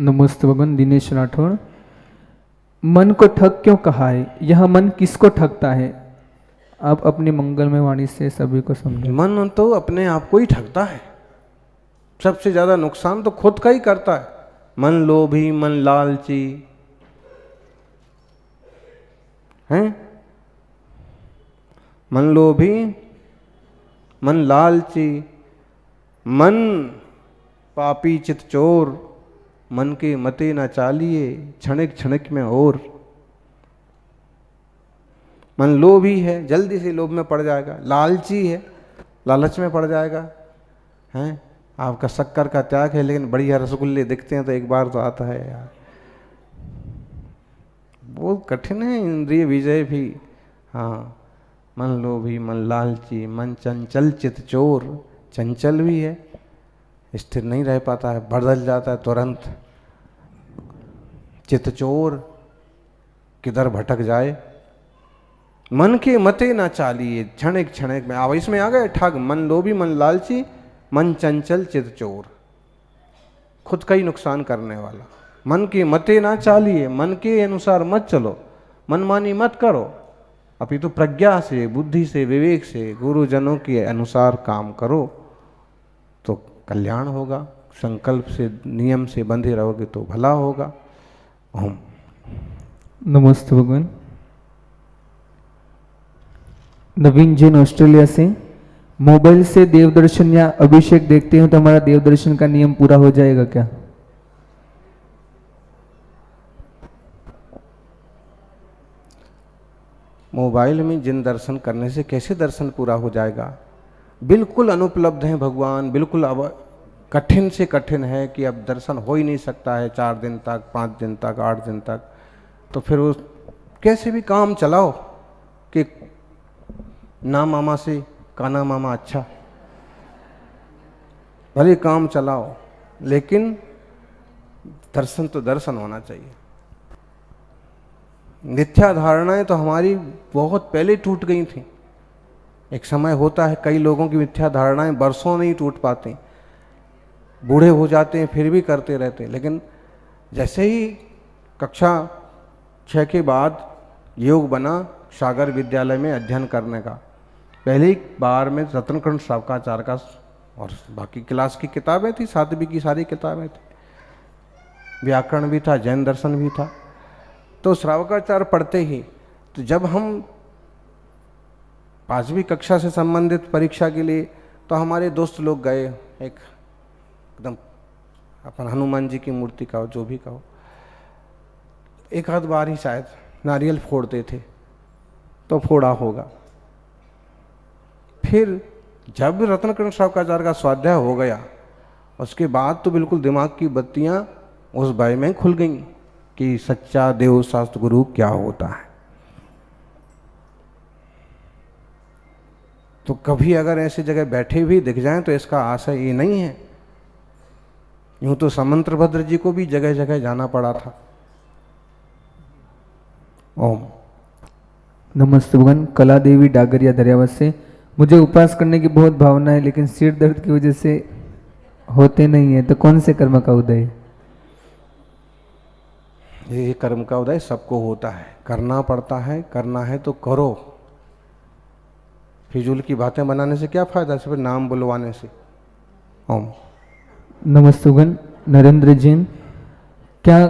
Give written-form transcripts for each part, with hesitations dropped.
नमस्ते भगवान। दिनेश राठौड़। मन को ठग क्यों कहा है? यह मन किसको ठगता है? आप अपनी मंगलमय वाणी से सभी को समझाएं। मन तो अपने आप को ही ठगता है। सबसे ज्यादा नुकसान तो खुद का ही करता है। मन लोभी, मन लालची हैं, मन लोभी, मन लालची, मन पापी चित चोर, मन के मते न चालिए क्षणिक क्षणिक में और। मन लोभी है, जल्दी से लोभ में पड़ जाएगा। लालची है, लालच में पड़ जाएगा। हैं, आपका शक्कर का त्याग है लेकिन बढ़िया रसगुल्ले दिखते हैं तो एक बार तो आता है यार। बहुत कठिन है इंद्रिय विजय भी। हाँ, मन लोभी, मन लालची, मन चंचल चित चोर। चंचल भी है, स्थिर नहीं रह पाता है, बदल जाता है तुरंत। चित चोर, किधर भटक जाए। मन के मते ना चालिए क्षणिक क्षणिक में। अब इसमें आ गए ठग। मन लोभी, मन लालची, मन चंचल चित चोर। खुद का ही नुकसान करने वाला। मन के मते ना चालिए, मन के अनुसार मत चलो, मनमानी मत करो, अपितु प्रज्ञा से, बुद्धि से, विवेक से, गुरुजनों के अनुसार काम करो तो कल्याण होगा। संकल्प से, नियम से बंधे रहोगे तो भला होगा। ओम। नमस्ते भगवान। नवीन जैन ऑस्ट्रेलिया से। मोबाइल से देवदर्शन या अभिषेक देखते हो तो हमारा देवदर्शन का नियम पूरा हो जाएगा क्या? मोबाइल में जिन दर्शन करने से कैसे दर्शन पूरा हो जाएगा? बिल्कुल अनुपलब्ध हैं भगवान। बिल्कुल अब कठिन से कठिन है कि अब दर्शन हो ही नहीं सकता है 4 दिन तक, 5 दिन तक, 8 दिन तक। तो फिर उस कैसे भी काम चलाओ कि ना मामा से काना मामा अच्छा। भले काम चलाओ लेकिन दर्शन तो दर्शन होना चाहिए। मिथ्या धारणाएं तो हमारी बहुत पहले टूट गई थी। एक समय होता है कई लोगों की मिथ्या धारणाएं बरसों नहीं टूट पाती, बूढ़े हो जाते हैं फिर भी करते रहते हैं। लेकिन जैसे ही कक्षा 6 के बाद योग बना सागर विद्यालय में अध्ययन करने का, पहली बार में रत्नकर्ण श्रावकाचार्य का और बाकी क्लास की किताबें थी, 7वीं की सारी किताबें थी, व्याकरण भी था, जैन दर्शन भी था। तो श्रावकाचार्य पढ़ते ही, तो जब हम 5वीं कक्षा से संबंधित परीक्षा के लिए, तो हमारे दोस्त लोग गए, एक एकदम अपन हनुमान जी की मूर्ति का हो, जो भी कहो, एक आध बार ही शायद नारियल फोड़ते थे तो फोड़ा होगा। फिर जब रत्नकर्ण श्रावकाचार्य का स्वाध्याय हो गया उसके बाद तो बिल्कुल दिमाग की बत्तियां उस भय में खुल गईं कि सच्चा देव शास्त्र गुरु क्या होता है। तो कभी अगर ऐसी जगह बैठे भी दिख जाएं तो इसका आशय ये नहीं है। यूं तो समंत्रभद्र जी को भी जगह जगह जाना पड़ा था। ओम। नमस्ते भगवान। कला देवी डागरिया दरियावत से। मुझे उपवास करने की बहुत भावना है लेकिन सिर दर्द की वजह से होते नहीं है, तो कौन से कर्म का उदय? ये कर्म का उदय सबको होता है, करना पड़ता है, करना है तो करो। फिजूल की बातें बनाने से क्या फायदा, सिर्फ नाम बुलवाने से। ओम। नमस्ते भगवान। नरेंद्र जैन। क्या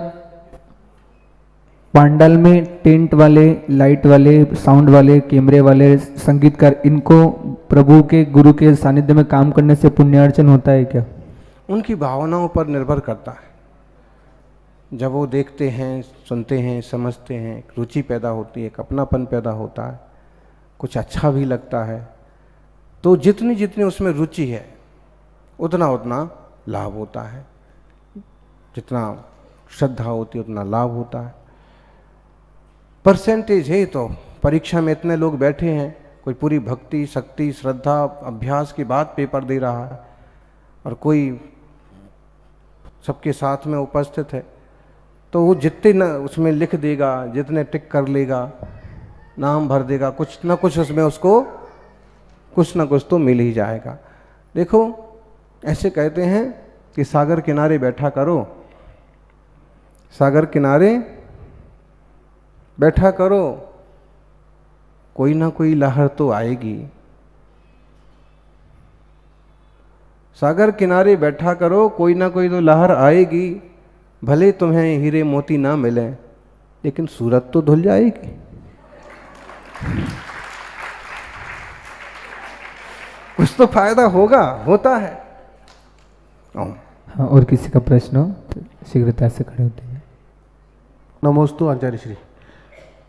पांडाल में टेंट वाले, लाइट वाले, साउंड वाले, कैमरे वाले, संगीतकार, इनको प्रभु के, गुरु के सानिध्य में काम करने से पुण्यार्जन होता है क्या? उनकी भावनाओं पर निर्भर करता है। जब वो देखते हैं, सुनते हैं, समझते हैं, एक रुचि पैदा होती है, एक अपनापन पैदा होता है, कुछ अच्छा भी लगता है, तो जितनी जितनी उसमें रुचि है उतना उतना लाभ होता है। जितना श्रद्धा होती है उतना लाभ होता है। परसेंटेज है तो परीक्षा में इतने लोग बैठे हैं, कोई पूरी भक्ति, शक्ति, श्रद्धा, अभ्यास के बाद पेपर दे रहा है और कोई सबके साथ में उपस्थित है, तो वो जितने न उसमें लिख देगा, जितने टिक कर लेगा, नाम भर देगा, कुछ ना कुछ उसमें उसको कुछ ना कुछ तो मिल ही जाएगा। देखो ऐसे कहते हैं कि सागर किनारे बैठा करो सागर किनारे बैठा करो, कोई ना कोई लहर तो आएगी। सागर किनारे बैठा करो, कोई ना कोई तो लहर आएगी। भले तुम्हें हीरे मोती ना मिले, लेकिन सूरत तो धुल जाएगी। कुछ तो फायदा होगा, होता है। हाँ, और किसी का प्रश्न हो तो शीघ्रता से खड़े होते हैं। नमोस्तु आचार्य श्री।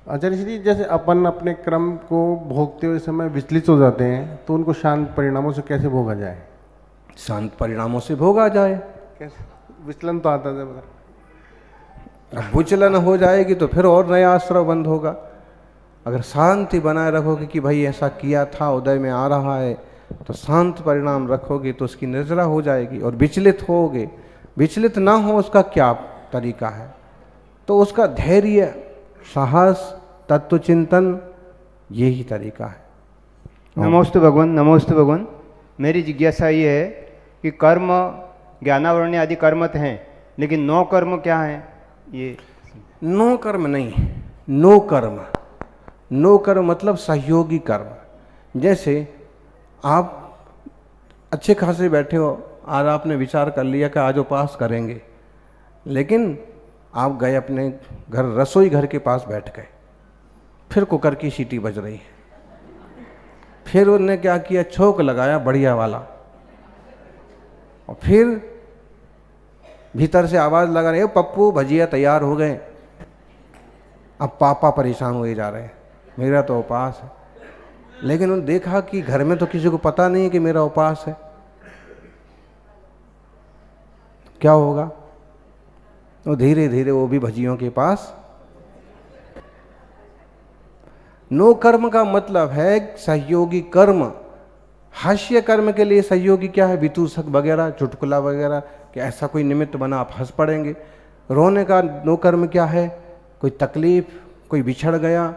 आचार्य श्री, जैसे अपन अपने क्रम को भोगते हुए समय विचलित हो जाते हैं, तो उनको शांत परिणामों से कैसे भोगा जाए? शांत परिणामों से भोगा जाए। कैसे? विचलन तो आता है बता। अब विचलन हो जाएगी तो फिर और नया आश्रय बंद होगा। अगर शांति बनाए रखोगे कि भाई ऐसा किया था, उदय में आ रहा है, तो शांत परिणाम रखोगे तो उसकी निर्जरा हो जाएगी। और विचलित होगे, विचलित ना हो उसका क्या तरीका है? तो उसका धैर्य, साहस, तत्वचिंतन, यही तरीका है। नमोस्तु भगवान, नमोस्तु भगवान। मेरी जिज्ञासा ये है कि कर्म, ज्ञानावरण्य आदि कर्म हैं, लेकिन नो कर्म क्या है? ये नो कर्म नहीं, नो कर्म। नो कर्म मतलब सहयोगी कर्म। जैसे आप अच्छे खासे बैठे हो, आज आपने विचार कर लिया कि आज उपास करेंगे, लेकिन आप गए अपने घर, रसोई घर के पास बैठ गए, फिर कुकर की सीटी बज रही है, फिर उन्होंने क्या किया, छोंक लगाया बढ़िया वाला, और फिर भीतर से आवाज़ लगा रही है, पप्पू भजिया तैयार हो गए। अब पापा परेशान हुए जा रहे हैं, मेरा तो उपास है। लेकिन उन्होंने देखा कि घर में तो किसी को पता नहीं है कि मेरा उपास है, क्या होगा? तो धीरे धीरे वो भी भजियों के पास। नो कर्म का मतलब है सहयोगी कर्म। हास्य कर्म के लिए सहयोगी क्या है? वितूषक वगैरह, चुटकुला वगैरह, कि ऐसा कोई निमित्त बना आप हंस पड़ेंगे। रोने का नो कर्म क्या है? कोई तकलीफ, कोई बिछड़ गया,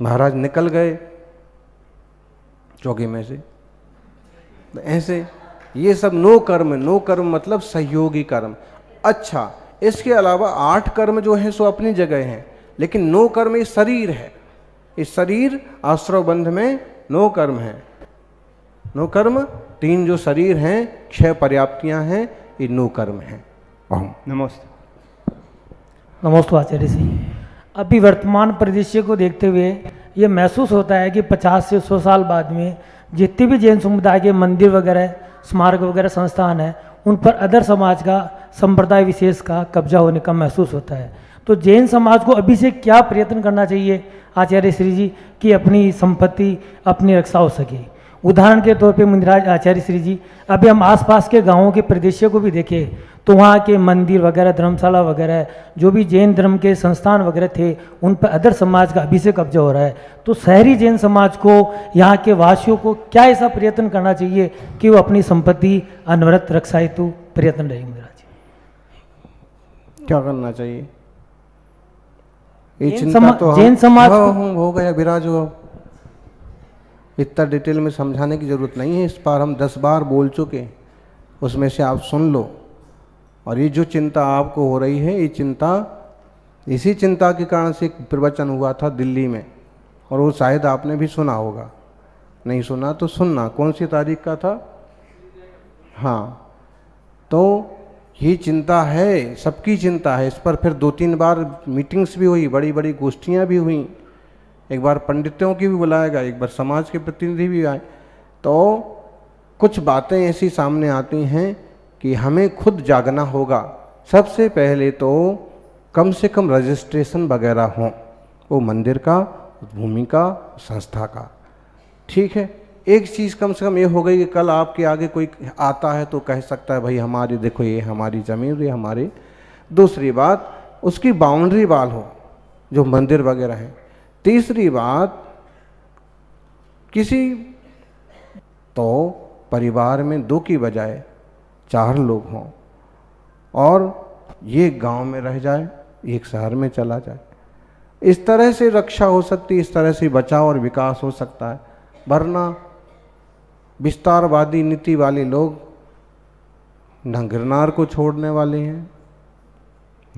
महाराज निकल गए चौकी में से, तो ऐसे ये सब नो कर्म। नो कर्म मतलब सहयोगी कर्म। अच्छा, इसके अलावा 8 कर्म जो हैं सो अपनी जगह हैं, लेकिन नो कर्म ये शरीर है। इस शरीर आश्रव बंध में नो कर्म है। नो कर्म 3 जो शरीर हैं, 6 पर्याप्तियां हैं, ये नो कर्म हैं। नमस्ते। नमोस्तु आचार्य जी। अभी वर्तमान परिदृश्य को देखते हुए ये महसूस होता है कि 50 से 100 साल बाद में जितने भी जैन समुदाय के मंदिर वगैरह, स्मारक वगैरह संस्थान हैं, उन पर अदर समाज का, संप्रदाय विशेष का कब्जा होने का महसूस होता है। तो जैन समाज को अभी से क्या प्रयत्न करना चाहिए आचार्य श्री जी कि अपनी संपत्ति अपनी रक्षा हो सके? उदाहरण के तौर पे मुनिराज आचार्य श्री जी, अभी हम आसपास के गांवों के परिदृश्य को भी देखें तो वहाँ के मंदिर वगैरह, धर्मशाला वगैरह, जो भी जैन धर्म के संस्थान वगैरह थे, उन पर अदर समाज का अभी से कब्जा हो रहा है। तो शहरी जैन समाज को, यहाँ के वासियों को क्या ऐसा प्रयत्न करना चाहिए कि वो अपनी संपत्ति अनवरत रक्षा हेतु प्रयत्न रहे? मुनिराज क्या करना चाहिए? ये जैन चिंता तो जैन समाज हो गया विराज हो। इतना डिटेल में समझाने की जरूरत नहीं है, इस बार हम 10 बार बोल चुके, उसमें से आप सुन लो। और ये जो चिंता आपको हो रही है, ये चिंता, इसी चिंता के कारण से एक प्रवचन हुआ था दिल्ली में, और वो शायद आपने भी सुना होगा, नहीं सुना तो सुनना। कौन सी तारीख का था? हाँ, तो ये चिंता है, सबकी चिंता है। इस पर फिर 2-3 बार मीटिंग्स भी हुई, बड़ी बड़ी गोष्ठियाँ भी हुई, एक बार पंडितों की भी बुलाया गया, एक बार समाज के प्रतिनिधि भी आए। तो कुछ बातें ऐसी सामने आती हैं कि हमें खुद जागना होगा। सबसे पहले तो कम से कम रजिस्ट्रेशन वगैरह हो, वो मंदिर का, भूमि का, संस्था का। ठीक है, एक चीज़ कम से कम ये हो गई कि कल आपके आगे कोई आता है तो कह सकता है भाई हमारी, देखो ये हमारी ज़मीन, ये हमारी। दूसरी बात, उसकी बाउंड्री वाल हो जो मंदिर वगैरह है। तीसरी बात, किसी तो परिवार में 2 की बजाय 4 लोग हों, और ये गांव में रह जाए, एक शहर में चला जाए। इस तरह से रक्षा हो सकती है, इस तरह से बचाव और विकास हो सकता है। वरना विस्तारवादी नीति वाले लोग न गिरनार को छोड़ने वाले हैं,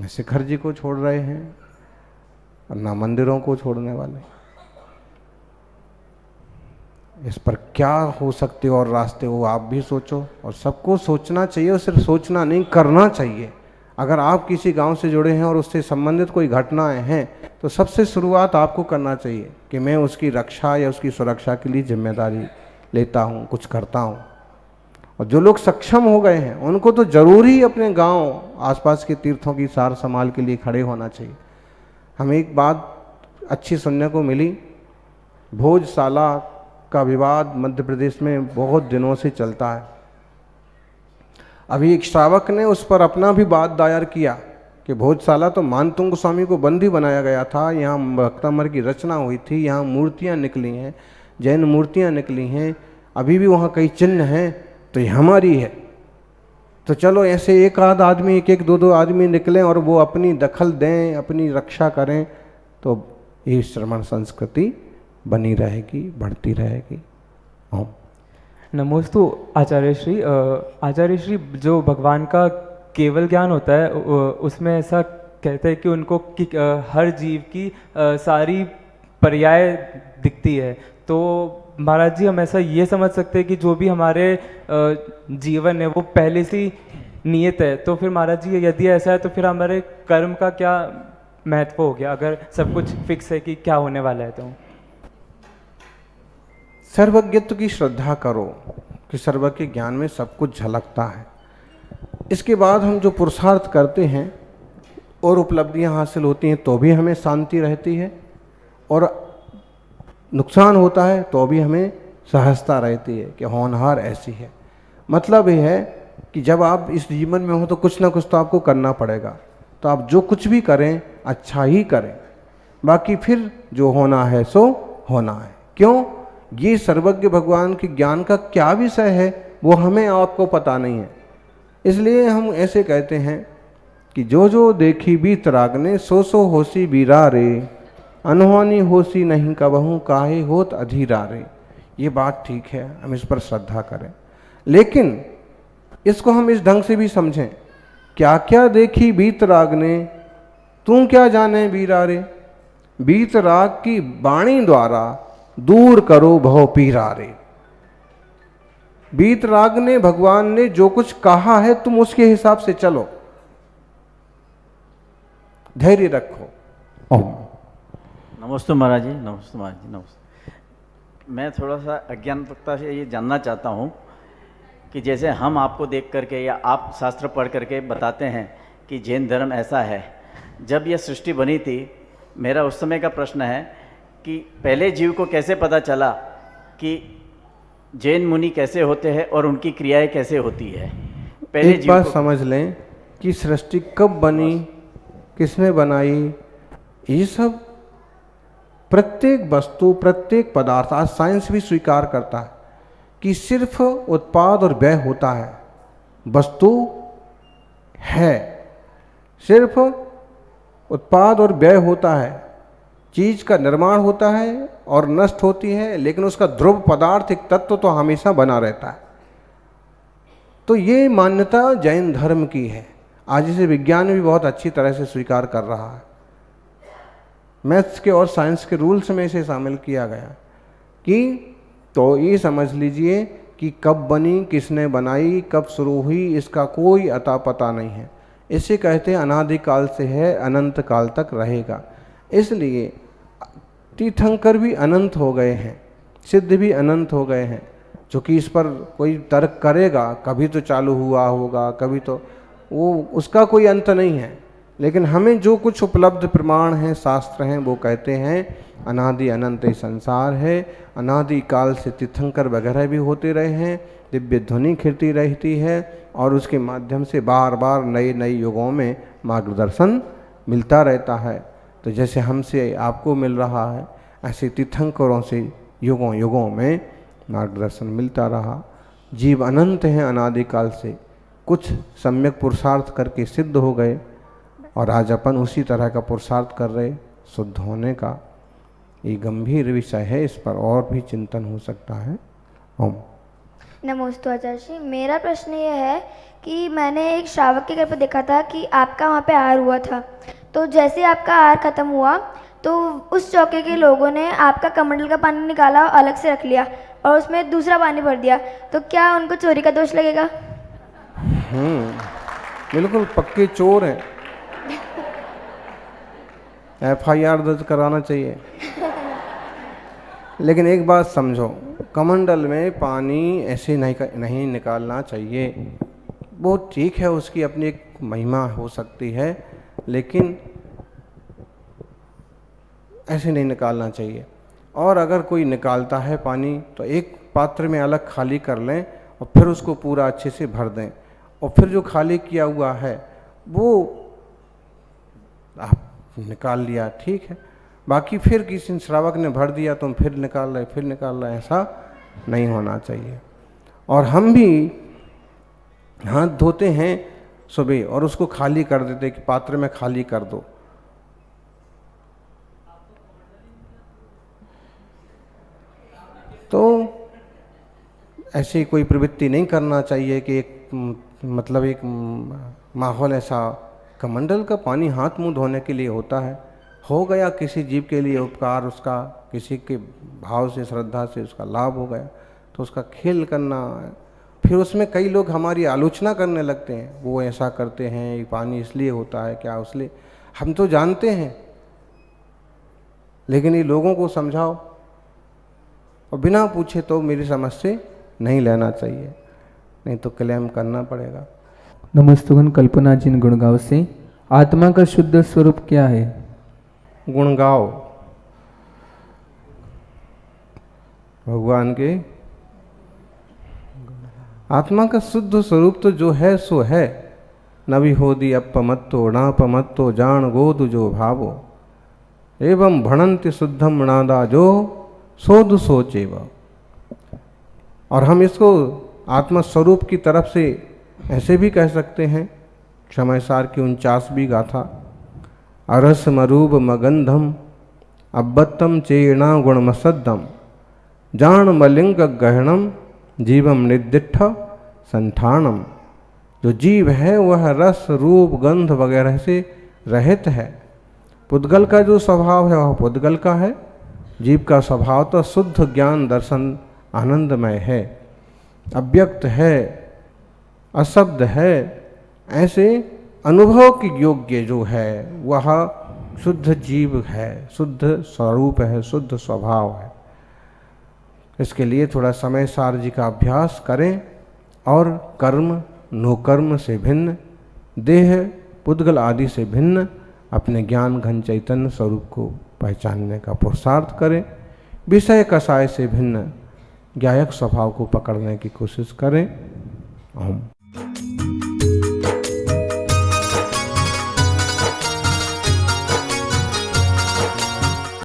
न शिखर जी को छोड़ रहे हैं और न मंदिरों को छोड़ने वाले। इस पर क्या हो सकते और रास्ते वो आप भी सोचो, और सबको सोचना चाहिए, और सिर्फ सोचना नहीं, करना चाहिए। अगर आप किसी गांव से जुड़े हैं और उससे संबंधित कोई घटनाएं हैं तो सबसे शुरुआत आपको करना चाहिए कि मैं उसकी रक्षा या उसकी सुरक्षा के लिए जिम्मेदारी लेता हूं, कुछ करता हूं। और जो लोग सक्षम हो गए हैं उनको तो जरूर ही अपने गांव आसपास के तीर्थों की सार संभाल के लिए खड़े होना चाहिए। हमें एक बात अच्छी सुनने को मिली, भोजशाला का विवाद मध्य प्रदेश में बहुत दिनों से चलता है। अभी एक श्रावक ने उस पर अपना भी वाद दायर किया कि भोजशाला तो मानतुंग स्वामी को बंदी बनाया गया था, यहाँ भक्तामर की रचना हुई थी, यहाँ मूर्तियाँ निकली हैं, जैन मूर्तियाँ निकली हैं, अभी भी वहाँ कई चिन्ह हैं, तो ये हमारी है। तो चलो ऐसे एक आध आदमी, एक एक दो दो आदमी निकलें और वो अपनी दखल दें, अपनी रक्षा करें, तो ये श्रमण संस्कृति बनी रहेगी, बढ़ती रहेगी। ओम नमोस्तु आचार्य श्री। आचार्य श्री, जो भगवान का केवल ज्ञान होता है उसमें ऐसा कहते हैं कि उनको कि हर जीव की सारी पर्याय दिखती है। तो महाराज जी, हम ऐसा ये समझ सकते हैं कि जो भी हमारे जीवन है वो पहले से ही नियत है। तो फिर महाराज जी, यदि ऐसा है तो फिर हमारे कर्म का क्या महत्व हो गया, अगर सब कुछ फिक्स है कि क्या होने वाला है? तो सर्वज्ञत्व की श्रद्धा करो कि सर्वज्ञ ज्ञान में सब कुछ झलकता है। इसके बाद हम जो पुरुषार्थ करते हैं और उपलब्धियां हासिल होती हैं तो भी हमें शांति रहती है, और नुकसान होता है तो भी हमें सहजता रहती है कि होनहार ऐसी है। मतलब यह है कि जब आप इस जीवन में हो तो कुछ ना कुछ तो आपको करना पड़ेगा, तो आप जो कुछ भी करें अच्छा ही करें, बाकी फिर जो होना है सो होना है। क्यों? ये सर्वज्ञ भगवान के ज्ञान का क्या विषय है वो हमें आपको पता नहीं है। इसलिए हम ऐसे कहते हैं कि जो जो देखी बीत रागने सो सो होसी बीरा रे, अनहोनी होसी नहीं कबहू काहे होत अधीरा रे। ये बात ठीक है, हम इस पर श्रद्धा करें, लेकिन इसको हम इस ढंग से भी समझें, क्या क्या देखी बीत रागने तू क्या जाने बीरा रे, बीत राग की वाणी द्वारा दूर करो भव पीरा रे। बीत राग ने, भगवान ने जो कुछ कहा है तुम उसके हिसाब से चलो, धैर्य रखो। ओम नमस्ते महाराज जी। नमस्ते महाराज जी। नमस्ते। मैं थोड़ा सा अज्ञानता से ये जानना चाहता हूँ कि जैसे हम आपको देख करके या आप शास्त्र पढ़ करके बताते हैं कि जैन धर्म ऐसा है, जब यह सृष्टि बनी थी, मेरा उस समय का प्रश्न है कि पहले जीव को कैसे पता चला कि जैन मुनि कैसे होते हैं और उनकी क्रियाएं कैसे होती है? पहले एक बात समझ लें कि सृष्टि कब बनी, किसने बनाई, ये सब प्रत्येक वस्तु, प्रत्येक पदार्थ, आज साइंस भी स्वीकार करता है कि सिर्फ उत्पाद और व्यय होता है, वस्तु है, सिर्फ उत्पाद और व्यय होता है, चीज का निर्माण होता है और नष्ट होती है, लेकिन उसका ध्रुव पदार्थ, एक तत्व तो हमेशा बना रहता है। तो ये मान्यता जैन धर्म की है। आज इसे विज्ञान भी बहुत अच्छी तरह से स्वीकार कर रहा है। मैथ्स के और साइंस के रूल्स में इसे शामिल किया गया कि तो ये समझ लीजिए कि कब बनी, किसने बनाई, कब शुरू हुई, इसका कोई अता पता नहीं है। इसे कहते हैं अनादिकाल से है, अनंत काल तक रहेगा। इसलिए तीर्थंकर भी अनंत हो गए हैं, सिद्ध भी अनंत हो गए हैं। चूँकि इस पर कोई तर्क करेगा, कभी तो चालू हुआ होगा, कभी तो वो, उसका कोई अंत नहीं है। लेकिन हमें जो कुछ उपलब्ध प्रमाण हैं, शास्त्र हैं, वो कहते हैं अनादि अनंत ही संसार है, अनादि काल से तीर्थंकर वगैरह भी होते रहे हैं, दिव्य ध्वनि खिलती रहती है और उसके माध्यम से बार बार नए नए युगों में मार्गदर्शन मिलता रहता है। तो जैसे हमसे आपको मिल रहा है, ऐसे तीर्थंकरों से युगों युगों में मार्गदर्शन मिलता रहा। जीव अनंत हैं अनादिकाल से, कुछ सम्यक पुरुषार्थ करके सिद्ध हो गए और आज अपन उसी तरह का पुरुषार्थ कर रहे शुद्ध होने का। ये गंभीर विषय है, इस पर और भी चिंतन हो सकता है। ओम। नमस्ते आचार्य जी। मेरा प्रश्न ये है कि मैंने एक श्रावक के घर पर देखा था कि आपका वहाँ पे आहार हुआ था, तो जैसे आपका आहार ख़त्म हुआ तो उस चौके के लोगों ने आपका कमंडल का पानी निकाला और अलग से रख लिया और उसमें दूसरा पानी भर दिया, तो क्या उनको चोरी का दोष लगेगा? बिल्कुल पक्के चोर हैं, FIR दर्ज कराना चाहिए। लेकिन एक बात समझो, कमंडल में पानी ऐसे नहीं निकालना चाहिए। वो ठीक है, उसकी अपनी एक महिमा हो सकती है, लेकिन ऐसे नहीं निकालना चाहिए। और अगर कोई निकालता है पानी तो एक पात्र में अलग खाली कर लें और फिर उसको पूरा अच्छे से भर दें, और फिर जो खाली किया हुआ है वो आप निकाल लिया, ठीक है। बाकी फिर किसी श्रावक ने भर दिया तुम फिर निकाल रहे, ऐसा नहीं होना चाहिए। और हम भी हाथ धोते हैं सुबह और उसको खाली कर देते कि पात्र में खाली कर दो। तो ऐसी कोई प्रवृत्ति नहीं करना चाहिए कि एक माहौल ऐसा, कमंडल का पानी हाथ मुंह धोने के लिए होता है, हो गया किसी जीव के लिए उपकार, उसका किसी के भाव से श्रद्धा से उसका लाभ हो गया तो उसका खेल करना। फिर उसमें कई लोग हमारी आलोचना करने लगते हैं, वो ऐसा करते हैं, ये पानी इसलिए होता है क्या उसलिए। हम तो जानते हैं, लेकिन ये लोगों को समझाओ और बिना पूछे तो मेरी समझ से नहीं लेना चाहिए, नहीं तो क्लेम करना पड़ेगा। नमस्तुगन कल्पना जिन गुड़गांव से, आत्मा का शुद्ध स्वरूप क्या है? गुणगाओ भगवान के। आत्मा का शुद्ध स्वरूप तो जो है सो है, नभी होदी अपमत्तो नापमत्तो जान गोद जो भावो, एवं भणंति शुद्धम नादा जो सोध सोचेव। और हम इसको आत्मा स्वरूप की तरफ से ऐसे भी कह सकते हैं, क्षमयसार की 49वीं गाथा, अरस मरूप मगंधम अब्बत्तम चेणा गुणमसद्दम जान मलिंग गहणम जीवम निर्दिष्ठ संठानम। जो जीव है वह रस रूप गंध वगैरह से रहित है। पुद्गल का जो स्वभाव है वह पुद्गल का है, जीव का स्वभाव तो शुद्ध ज्ञान दर्शन आनंदमय है, अव्यक्त है, अशब्द है। ऐसे अनुभव के योग्य जो है वह शुद्ध जीव है, शुद्ध स्वरूप है, शुद्ध स्वभाव है। इसके लिए थोड़ा समय सार जी का अभ्यास करें और कर्म नो कर्म से भिन्न, देह पुद्गल आदि से भिन्न अपने ज्ञान घन चैतन्य स्वरूप को पहचानने का पुरुषार्थ करें। विषय कषाय से भिन्न ज्ञायक स्वभाव को पकड़ने की कोशिश करें। ओम।